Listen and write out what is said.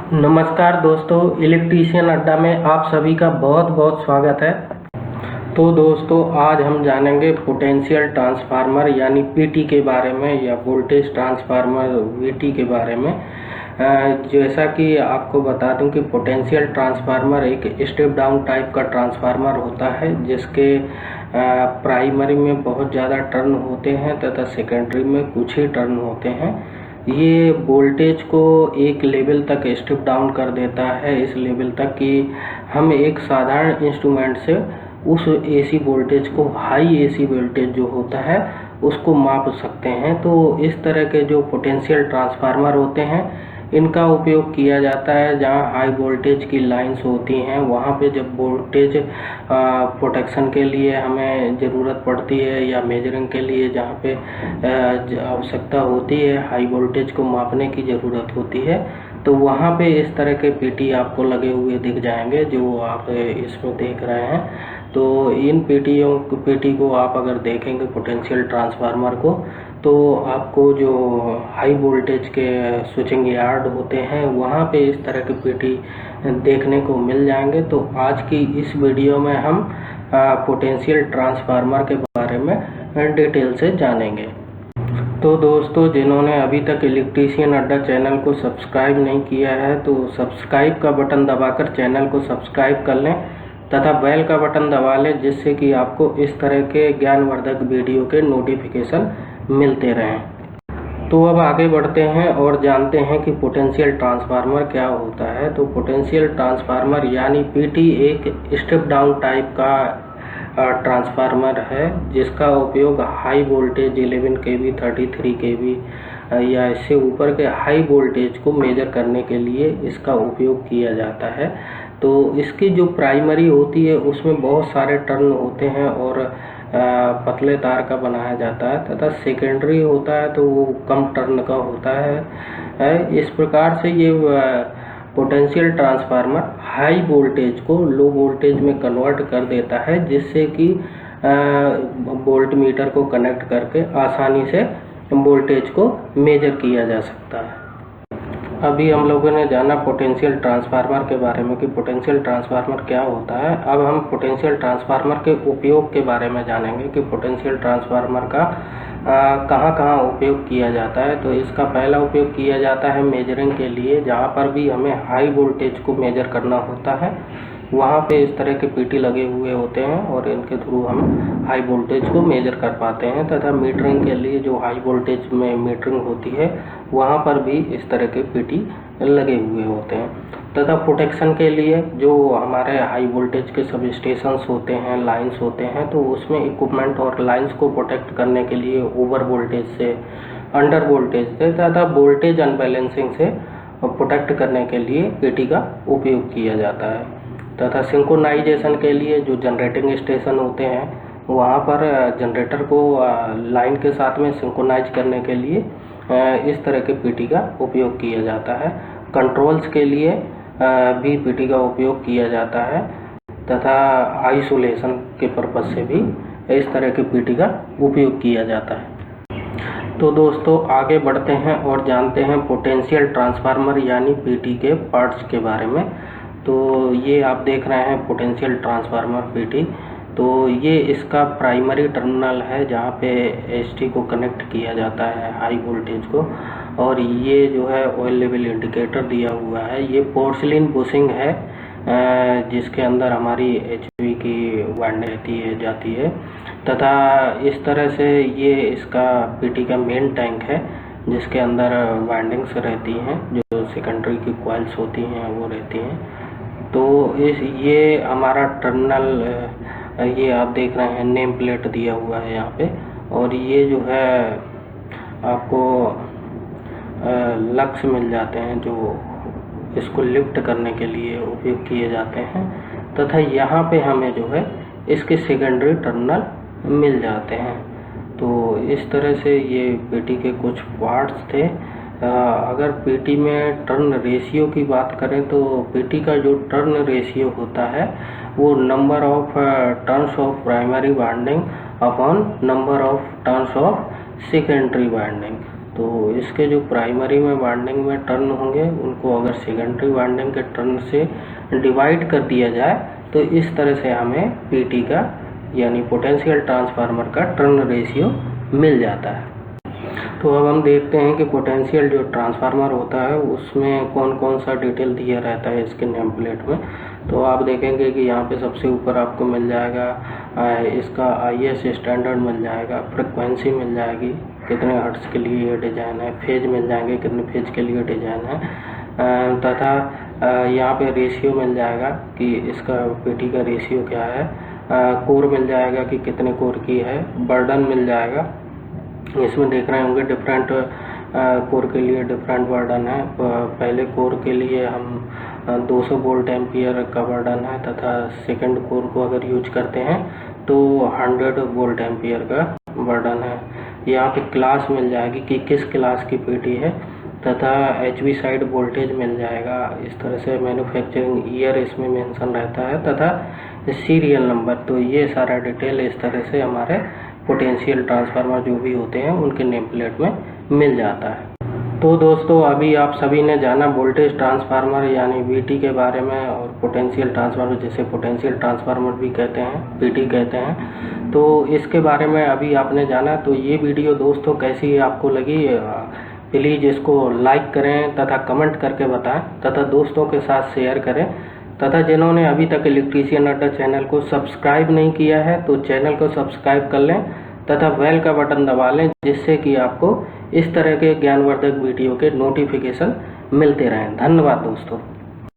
नमस्कार दोस्तों, इलेक्ट्रीशियन अड्डा में आप सभी का बहुत बहुत स्वागत है। तो दोस्तों, आज हम जानेंगे पोटेंशियल ट्रांसफार्मर यानी पीटी के बारे में या वोल्टेज ट्रांसफार्मर वीटी के बारे में। जैसा कि आपको बता दूं कि पोटेंशियल ट्रांसफार्मर एक स्टेप डाउन टाइप का ट्रांसफार्मर होता है जिसके प्राइमरी में बहुत ज़्यादा टर्न होते हैं तथा सेकेंडरी में कुछ ही टर्न होते हैं। ये वोल्टेज को एक लेवल तक स्टेप डाउन कर देता है, इस लेवल तक कि हम एक साधारण इंस्ट्रूमेंट से उस एसी वोल्टेज को, हाई एसी वोल्टेज जो होता है, उसको माप सकते हैं। तो इस तरह के जो पोटेंशियल ट्रांसफार्मर होते हैं इनका उपयोग किया जाता है जहां हाई वोल्टेज की लाइंस होती हैं। वहां पे जब वोल्टेज प्रोटेक्शन के लिए हमें ज़रूरत पड़ती है या मेजरिंग के लिए जहां पे आवश्यकता होती है, हाई वोल्टेज को मापने की ज़रूरत होती है, तो वहाँ पे इस तरह के पीटी आपको लगे हुए दिख जाएंगे जो आप इसमें देख रहे हैं। तो इन पीटी को आप अगर देखेंगे पोटेंशियल ट्रांसफार्मर को, तो आपको जो हाई वोल्टेज के स्विचिंग यार्ड होते हैं वहाँ पे इस तरह के पीटी देखने को मिल जाएंगे। तो आज की इस वीडियो में हम पोटेंशियल ट्रांसफार्मर के बारे में डिटेल से जानेंगे। तो दोस्तों, जिन्होंने अभी तक इलेक्ट्रीशियन अड्डा चैनल को सब्सक्राइब नहीं किया है तो सब्सक्राइब का बटन दबाकर चैनल को सब्सक्राइब कर लें तथा बेल का बटन दबा लें, जिससे कि आपको इस तरह के ज्ञानवर्धक वीडियो के नोटिफिकेशन मिलते रहें। तो अब आगे बढ़ते हैं और जानते हैं कि पोटेंशियल ट्रांसफार्मर क्या होता है। तो पोटेंशियल ट्रांसफार्मर यानी पीटी एक स्टेप डाउन टाइप का ट्रांसफार्मर है जिसका उपयोग हाई वोल्टेज 11 केवी, 33 केवी या इससे ऊपर के हाई वोल्टेज को मेजर करने के लिए इसका उपयोग किया जाता है। तो इसकी जो प्राइमरी होती है उसमें बहुत सारे टर्न होते हैं और पतले तार का बनाया जाता है तथा सेकेंडरी होता है तो वो कम टर्न का होता है। इस प्रकार से ये पोटेंशियल ट्रांसफार्मर हाई वोल्टेज को लो वोल्टेज में कन्वर्ट कर देता है, जिससे कि वोल्ट मीटर को कनेक्ट करके आसानी से वोल्टेज को मेजर किया जा सकता है। अभी हम लोगों ने जाना पोटेंशियल ट्रांसफार्मर के बारे में कि पोटेंशियल ट्रांसफार्मर क्या होता है। अब हम पोटेंशियल ट्रांसफार्मर के उपयोग के बारे में जानेंगे कि पोटेंशियल ट्रांसफार्मर का कहाँ कहाँ उपयोग किया जाता है। तो इसका पहला उपयोग किया जाता है मेजरिंग के लिए, जहाँ पर भी हमें हाई वोल्टेज को मेजर करना होता है वहाँ पे इस तरह के पीटी लगे हुए होते हैं और इनके थ्रू हम हाई वोल्टेज को मेजर कर पाते हैं। तथा मीटरिंग के लिए जो हाई वोल्टेज में मीटरिंग होती है वहाँ पर भी इस तरह के पीटी लगे हुए होते हैं। तथा प्रोटेक्शन के लिए जो हमारे हाई वोल्टेज के सब स्टेशंस होते हैं, लाइंस होते हैं, तो उसमें इक्विपमेंट और लाइंस को प्रोटेक्ट करने के लिए ओवर वोल्टेज से, अंडर वोल्टेज से तथा वोल्टेज अनबैलेंसिंग से प्रोटेक्ट करने के लिए पीटी का उपयोग किया जाता है। तथा सिंक्रोनाइजेशन के लिए जो जनरेटिंग स्टेशन होते हैं वहाँ पर जनरेटर को लाइन के साथ में सिंक्रोनाइज करने के लिए इस तरह के पीटी का उपयोग किया जाता है। कंट्रोल्स के लिए भी पीटी का उपयोग किया जाता है तथा आइसोलेशन के पर्पज से भी इस तरह के पीटी का उपयोग किया जाता है। तो दोस्तों, आगे बढ़ते हैं और जानते हैं पोटेंशियल ट्रांसफार्मर यानी पीटी के पार्ट्स के बारे में। तो ये आप देख रहे हैं पोटेंशियल ट्रांसफार्मर पीटी। तो ये इसका प्राइमरी टर्मिनल है जहाँ पे एसटी को कनेक्ट किया जाता है हाई वोल्टेज को, और ये जो है ऑयल लेवल इंडिकेटर दिया हुआ है। ये पोर्सिलिन बुशिंग है जिसके अंदर हमारी एचवी की वाइंडिंग रहती है, जाती है। तथा इस तरह से ये इसका पीटी का मेन टैंक है जिसके अंदर वाइंडिंग्स रहती हैं, जो सेकेंडरी की कॉइल्स होती हैं वो रहती हैं। तो ये हमारा टर्मिनल, ये आप देख रहे हैं नेम प्लेट दिया हुआ है यहाँ पे, और ये जो है आपको लक्स मिल जाते हैं जो इसको लिफ्ट करने के लिए उपयोग किए जाते हैं। तथा यहाँ पे हमें जो है इसके सेकेंडरी टर्मिनल मिल जाते हैं। तो इस तरह से ये पीटी के कुछ पार्ट्स थे। अगर पीटी में टर्न रेशियो की बात करें तो पीटी का जो टर्न रेशियो होता है वो number of turns of primary winding upon number of turns of secondary winding, तो इसके जो प्राइमरी में वाइंडिंग में टर्न होंगे उनको अगर सेकेंडरी वाइंडिंग के टर्न से डिवाइड कर दिया जाए तो इस तरह से हमें पीटी का यानी पोटेंशियल ट्रांसफार्मर का टर्न रेशियो मिल जाता है। तो अब हम देखते हैं कि पोटेंशियल जो ट्रांसफार्मर होता है उसमें कौन कौन सा डिटेल दिया रहता है इसके नेम प्लेट में। तो आप देखेंगे कि यहाँ पे सबसे ऊपर आपको मिल जाएगा इसका IS स्टैंडर्ड मिल जाएगा, फ्रिक्वेंसी मिल जाएगी, कितने हर्ट्ज के लिए ये डिज़ाइन है, फेज मिल जाएंगे कितने फेज के लिए डिज़ाइन है, तथा यहाँ पे रेशियो मिल जाएगा कि इसका पीटी का रेशियो क्या है, कोर मिल जाएगा कि कितने कोर की है, बर्डन मिल जाएगा। इसमें देख रहे होंगे डिफरेंट कोर के लिए डिफरेंट बर्डन है। पहले कोर के लिए हम 200 वोल्ट एम्पियर का बर्डन है तथा सेकंड कोर को अगर यूज करते हैं तो 100 वोल्ट एम्पियर का बर्डन है। यहाँ पे क्लास मिल जाएगी कि किस क्लास की पीटी है तथा HV साइड वोल्टेज मिल जाएगा। इस तरह से मैन्युफैक्चरिंग ईयर इसमें मेंशन रहता है तथा सीरियल नंबर। तो ये सारा डिटेल इस तरह से हमारे पोटेंशियल ट्रांसफार्मर जो भी होते हैं उनके नेम प्लेट में मिल जाता है। तो दोस्तों अभी आप सभी ने जाना वोल्टेज ट्रांसफार्मर यानी VT के बारे में और पोटेंशियल ट्रांसफार्मर जिसे पोटेंशियल ट्रांसफार्मर भी कहते हैं, PT कहते हैं, तो इसके बारे में अभी आपने जाना। तो ये वीडियो दोस्तों कैसी आपको लगी प्लीज़ इसको लाइक करें तथा कमेंट करके बताएं तथा दोस्तों के साथ शेयर करें तथा जिन्होंने अभी तक इलेक्ट्रीशियन अड्डा चैनल को सब्सक्राइब नहीं किया है तो चैनल को सब्सक्राइब कर लें तथा बेल का बटन दबा लें जिससे कि आपको इस तरह के ज्ञानवर्धक वीडियो के नोटिफिकेशन मिलते रहें। धन्यवाद दोस्तों।